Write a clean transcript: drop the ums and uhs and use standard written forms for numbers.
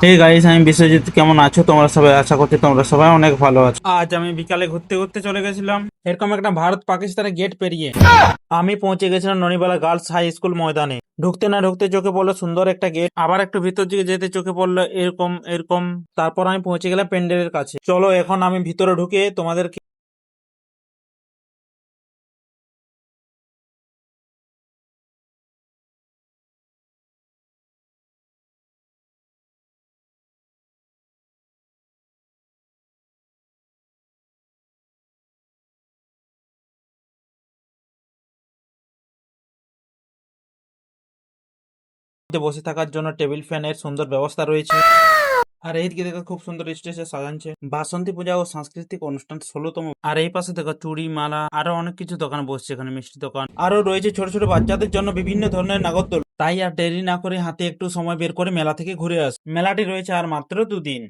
Hey guys, আমি বিশ্বজিৎ। কেমন আছো তোমরা সবাই? আশা করছি তোমরা সবাই অনেক ভালো আছো। আজ আমি বিকালে ঘুরতে ঘুরতে চলে গেছিলাম এরকম একটা ভারত পাকিস্তানের গেট পেরিয়ে আমি পৌঁছে গেছিলাম ননিবালা গার্লস হাই স্কুল ময়দানে। ঢুকতে না ঢুকতে চোখে পড়লো সুন্দর একটা গেট, আবার একটু ভিতর দিকে যেতে চোখে পড়লো এরকম এরকম। তারপর আমি পৌঁছে গেলাম প্যান্ডেলের কাছে। চলো এখন আমি ভিতরে ঢুকে তোমাদেরকে বসে থাকার জন্য টেবিল ফ্যানের সুন্দর ব্যবস্থা রয়েছে। আর এইদিকে দেখো খুব সুন্দর স্টেজে সাজাচ্ছে বাসন্তী পূজা ও সাংস্কৃতিক অনুষ্ঠান 16তম। আর এই পাশে দেখো চুড়ি মালা আরো অনেক কিছু দোকান বসছে, এখানে মিষ্টি দোকান আরো রয়েছে ছোট ছোট বাচ্চাদের জন্য বিভিন্ন ধরনের নাগরদোল। তাই আর দেরি না করে হাতে একটু সময় বের করে মেলা থেকে ঘুরে আস। মেলাটি রয়েছে আর মাত্র 2 দিন।